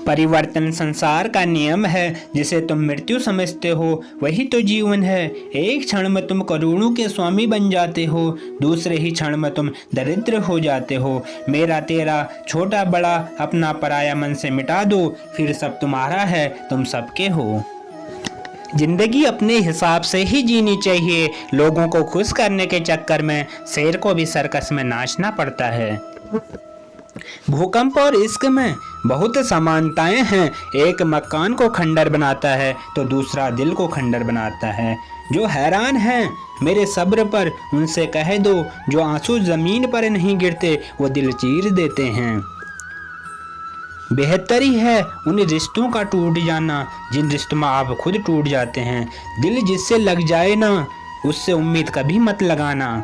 परिवर्तन संसार का नियम है। जिसे तुम मृत्यु समझते हो वही तो जीवन है। एक क्षण में तुम करोड़ों के स्वामी बन जाते हो, दूसरे ही क्षण में तुम दरिद्र हो जाते हो। मेरा तेरा, छोटा बड़ा, अपना पराया मन से मिटा दो, फिर सब तुम्हारा है, तुम सबके हो। जिंदगी अपने हिसाब से ही जीनी चाहिए। लोगों को खुश करने के चक्कर में शेर को भी सर्कस में नाचना पड़ता है। भूकंप और इश्क में बहुत समानताएं हैं। एक मकान को खंडर बनाता है तो दूसरा दिल को खंडर बनाता है। जो हैरान हैं मेरे सब्र पर, उनसे कह दो जो आंसू जमीन पर नहीं गिरते वो दिल चीर देते हैं। बेहतरी है उन रिश्तों का टूट जाना जिन रिश्तों में आप खुद टूट जाते हैं। दिल जिससे लग जाए ना, उससे उम्मीद कभी मत लगाना।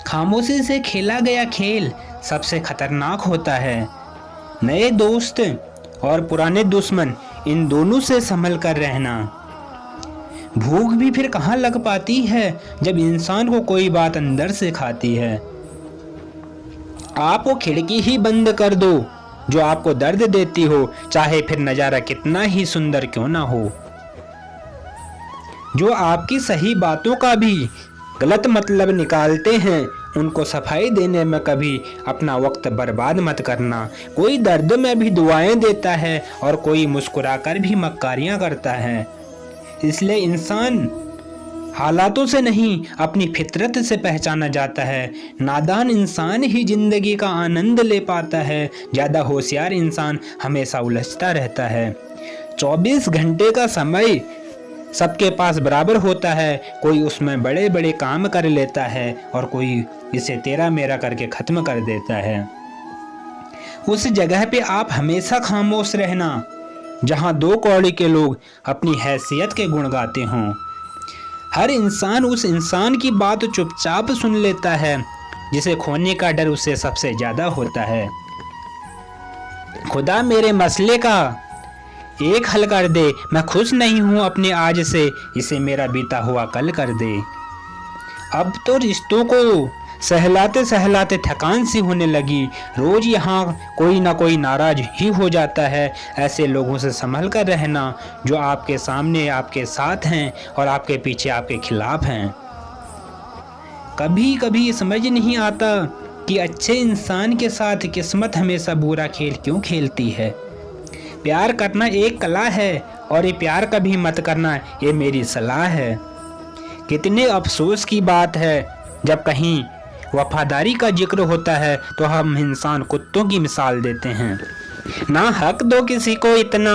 खामोशी से खेला गया खेल सबसे खतरनाक होता है। नए दोस्त और पुराने दुश्मन, इन दोनों से संभल कर रहना। भूख भी फिर कहाँ लग पाती है जब इंसान को कोई बात अंदर से खाती है। आप वो खिड़की ही बंद कर दो जो आपको दर्द देती हो, चाहे फिर नजारा कितना ही सुंदर क्यों ना हो। जो आपकी सही बातों का भी गलत मतलब निकालते हैं, उनको सफाई देने में कभी अपना वक्त बर्बाद मत करना। कोई दर्द में भी दुआएं देता है और कोई मुस्कुराकर भी मक्कारियां करता है। इसलिए इंसान हालातों से नहीं अपनी फितरत से पहचाना जाता है। नादान इंसान ही जिंदगी का आनंद ले पाता है। ज़्यादा होशियार इंसान हमेशा उलझता रहता है। 24 घंटे का समय सबके पास बराबर होता है। कोई उसमें बड़े बड़े काम कर लेता है और कोई इसे तेरा मेरा करके ख़त्म कर देता है। उस जगह पे आप हमेशा खामोश रहना जहाँ 2 कौड़ी के लोग अपनी हैसियत के गुण गाते हों। हर इंसान उस इंसान की बात चुपचाप सुन लेता है जिसे खोने का डर उसे सबसे ज़्यादा होता है। खुदा मेरे मसले का एक हल कर दे, मैं खुश नहीं हूँ अपने आज से, इसे मेरा बीता हुआ कल कर दे। अब तो रिश्तों को सहलाते सहलाते थकान सी होने लगी। रोज यहाँ कोई ना कोई नाराज ही हो जाता है। ऐसे लोगों से संभल कर रहना जो आपके सामने आपके साथ हैं और आपके पीछे आपके खिलाफ हैं। कभी कभी समझ नहीं आता कि अच्छे इंसान के साथ किस्मत हमेशा बुरा खेल क्यों खेलती है। प्यार करना एक कला है और ये प्यार कभी मत करना, ये मेरी सलाह है। कितने अफसोस की बात है जब कहीं वफादारी का जिक्र होता है तो हम इंसान कुत्तों की मिसाल देते हैं। ना हक दो किसी को इतना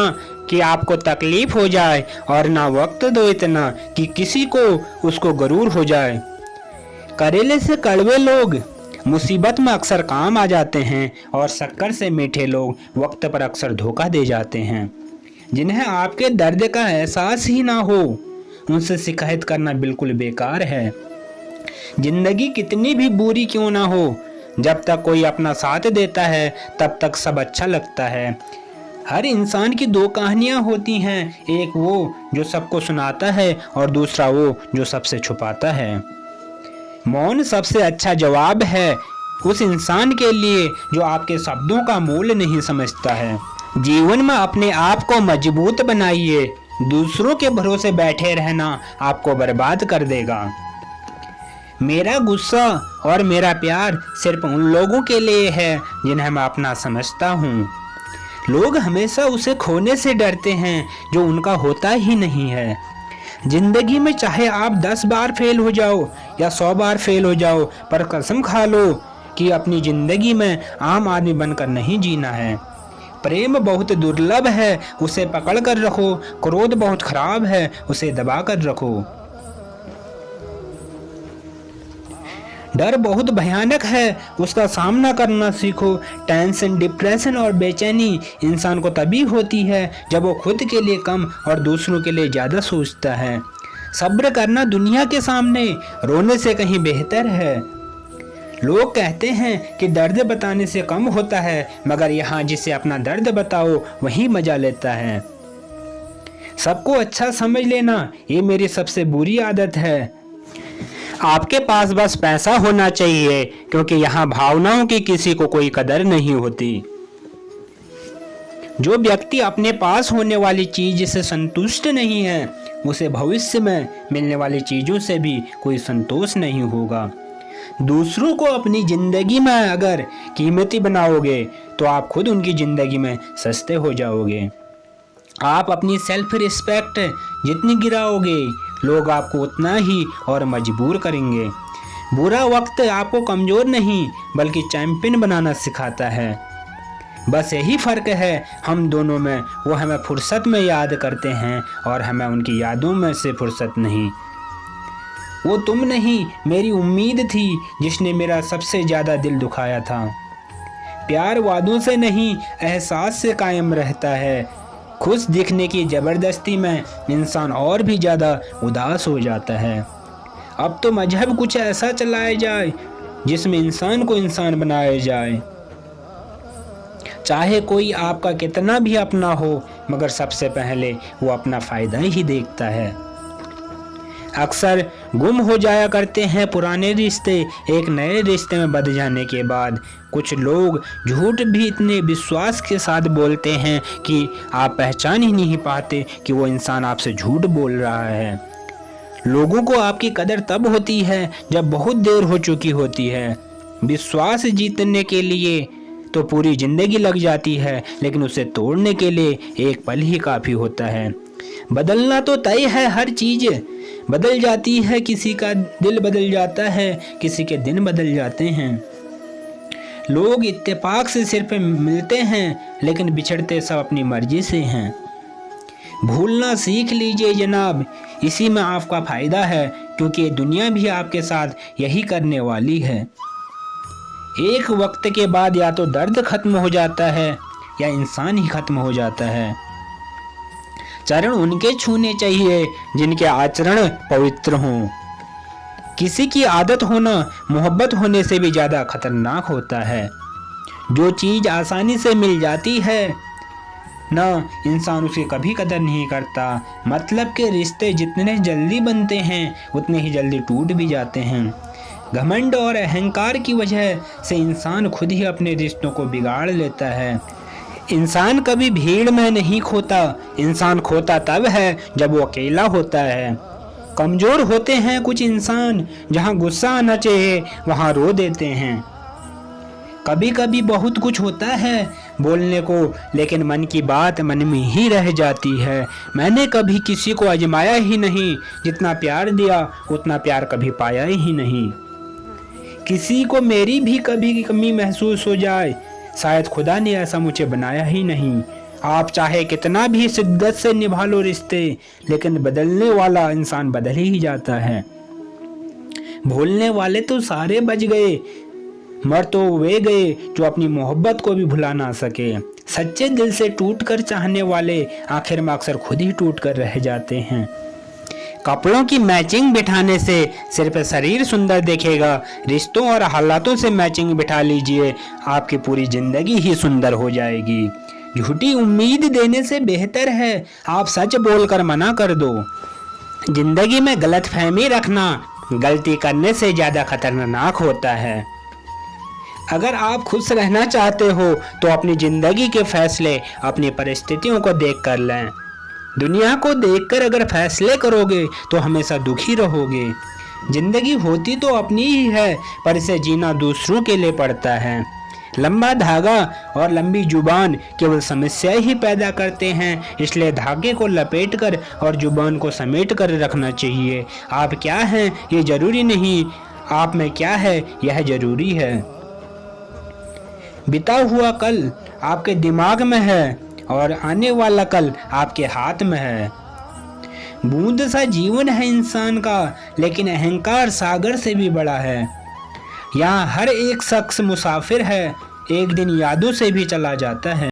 कि आपको तकलीफ हो जाए और ना वक्त दो इतना कि किसी को उसको गरूर हो जाए। करेले से कड़वे लोग मुसीबत में अक्सर काम आ जाते हैं और शक्कर से मीठे लोग वक्त पर अक्सर धोखा दे जाते हैं। जिन्हें आपके दर्द का एहसास ही ना हो उनसे शिकायत करना बिल्कुल बेकार है। जिंदगी कितनी भी बुरी क्यों ना हो, जब तक कोई अपना साथ देता है तब तक सब अच्छा लगता है। हर इंसान की 2 कहानियां होती हैं, एक वो जो सबको सुनाता है और दूसरा वो जो सबसे छुपाता है। मौन सबसे अच्छा जवाब है उस इंसान के लिए जो आपके शब्दों का मूल नहीं समझता है। जीवन में अपने आप को मजबूत बनाइए। दूसरों के भरोसे बैठे रहना आपको बर्बाद कर देगा। मेरा गुस्सा और मेरा प्यार सिर्फ उन लोगों के लिए है जिन्हें मैं अपना समझता हूँ। लोग हमेशा उसे खोने से डरते हैं जो उनका होता ही नहीं है। जिंदगी में चाहे आप 10 बार फेल हो जाओ या 100 बार फेल हो जाओ, पर कसम खा लो कि अपनी जिंदगी में आम आदमी बनकर नहीं जीना है। प्रेम बहुत दुर्लभ है, उसे पकड़ कर रखो। क्रोध बहुत खराब है, उसे दबा कर रखो। डर बहुत भयानक है, उसका सामना करना सीखो। टेंशन, डिप्रेशन और बेचैनी इंसान को तभी होती है जब वो खुद के लिए कम और दूसरों के लिए ज़्यादा सोचता है। सब्र करना दुनिया के सामने रोने से कहीं बेहतर है। लोग कहते हैं कि दर्द बताने से कम होता है, मगर यहाँ जिसे अपना दर्द बताओ वही मजा लेता है। सबको अच्छा समझ लेना ये मेरी सबसे बुरी आदत है। आपके पास बस पैसा होना चाहिए, क्योंकि यहाँ भावनाओं की किसी को कोई कदर नहीं होती। जो व्यक्ति अपने पास होने वाली चीज से संतुष्ट नहीं है, उसे भविष्य में मिलने वाली चीजों से भी कोई संतोष नहीं होगा। दूसरों को अपनी जिंदगी में अगर कीमती बनाओगे तो आप खुद उनकी जिंदगी में सस्ते हो जाओगे। आप अपनी सेल्फ रिस्पेक्ट जितनी गिराओगे, लोग आपको उतना ही और मजबूर करेंगे। बुरा वक्त आपको कमज़ोर नहीं बल्कि चैंपियन बनाना सिखाता है। बस यही फ़र्क है हम दोनों में, वो हमें फुर्सत में याद करते हैं और हमें उनकी यादों में से फुर्सत नहीं। वो तुम नहीं, मेरी उम्मीद थी जिसने मेरा सबसे ज़्यादा दिल दुखाया था। प्यार वादों से नहीं, एहसास से कायम रहता है। खुश दिखने की ज़बरदस्ती में इंसान और भी ज़्यादा उदास हो जाता है। अब तो मजहब कुछ ऐसा चलाया जाए जिसमें इंसान को इंसान बनाया जाए। चाहे कोई आपका कितना भी अपना हो, मगर सबसे पहले वो अपना फ़ायदा ही देखता है। अक्सर गुम हो जाया करते हैं पुराने रिश्ते एक नए रिश्ते में बदल जाने के बाद। कुछ लोग झूठ भी इतने विश्वास के साथ बोलते हैं कि आप पहचान ही नहीं पाते कि वो इंसान आपसे झूठ बोल रहा है। लोगों को आपकी कदर तब होती है जब बहुत देर हो चुकी होती है। विश्वास जीतने के लिए तो पूरी जिंदगी लग जाती है, लेकिन उसे तोड़ने के लिए एक पल ही काफ़ी होता है। बदलना तो तय है, हर चीज़ बदल जाती है। किसी का दिल बदल जाता है, किसी के दिन बदल जाते हैं। लोग इत्तेफाक से सिर्फ मिलते हैं, लेकिन बिछड़ते सब अपनी मर्जी से हैं। भूलना सीख लीजिए जनाब, इसी में आपका फ़ायदा है, क्योंकि दुनिया भी आपके साथ यही करने वाली है। एक वक्त के बाद या तो दर्द खत्म हो जाता है या इंसान ही खत्म हो जाता है। चरण उनके छूने चाहिए जिनके आचरण पवित्र हों। किसी की आदत होना मोहब्बत होने से भी ज़्यादा खतरनाक होता है। जो चीज़ आसानी से मिल जाती है ना, इंसान उसकी कभी कदर नहीं करता। मतलब के रिश्ते जितने जल्दी बनते हैं उतने ही जल्दी टूट भी जाते हैं। घमंड और अहंकार की वजह से इंसान खुद ही अपने रिश्तों को बिगाड़ लेता है। इंसान कभी भीड़ में नहीं खोता, इंसान खोता तब है जब वो अकेला होता है। कमज़ोर होते हैं कुछ इंसान, जहाँ गुस्सा आना चाहिए वहाँ रो देते हैं। कभी कभी बहुत कुछ होता है बोलने को, लेकिन मन की बात मन में ही रह जाती है। मैंने कभी किसी को आजमाया ही नहीं, जितना प्यार दिया उतना प्यार कभी पाया ही नहीं। किसी को मेरी भी कभी कमी महसूस हो जाए, शायद खुदा ने ऐसा मुझे बनाया ही नहीं। आप चाहे कितना भी शिद्दत से निभा लो रिश्ते, लेकिन बदलने वाला इंसान बदल ही जाता है। भूलने वाले तो सारे बच गए, मर तो वे गए जो अपनी मोहब्बत को भी भुला ना सके। सच्चे दिल से टूटकर चाहने वाले आखिर में अक्सर खुद ही टूट कर रह जाते हैं। कपड़ों की मैचिंग बिठाने से सिर्फ शरीर सुंदर दिखेगा, रिश्तों और हालातों से मैचिंग बिठा लीजिए, आपकी पूरी जिंदगी ही सुंदर हो जाएगी। झूठी उम्मीद देने से बेहतर है आप सच बोलकर मना कर दो। जिंदगी में गलतफहमी रखना गलती करने से ज़्यादा खतरनाक होता है। अगर आप खुश रहना चाहते हो तो अपनी ज़िंदगी के फैसले अपनी परिस्थितियों को देख कर लें। दुनिया को देखकर अगर फैसले करोगे तो हमेशा दुखी रहोगे। ज़िंदगी होती तो अपनी ही है, पर इसे जीना दूसरों के लिए पड़ता है। लंबा धागा और लंबी जुबान केवल समस्या ही पैदा करते हैं, इसलिए धागे को लपेटकर और जुबान को समेट कर रखना चाहिए। आप क्या हैं ये ज़रूरी नहीं, आप में क्या है यह ज़रूरी है। बीता हुआ कल आपके दिमाग में है और आने वाला कल आपके हाथ में है। बूंद सा जीवन है इंसान का, लेकिन अहंकार सागर से भी बड़ा है। यहाँ हर एक शख्स मुसाफिर है, एक दिन यादों से भी चला जाता है।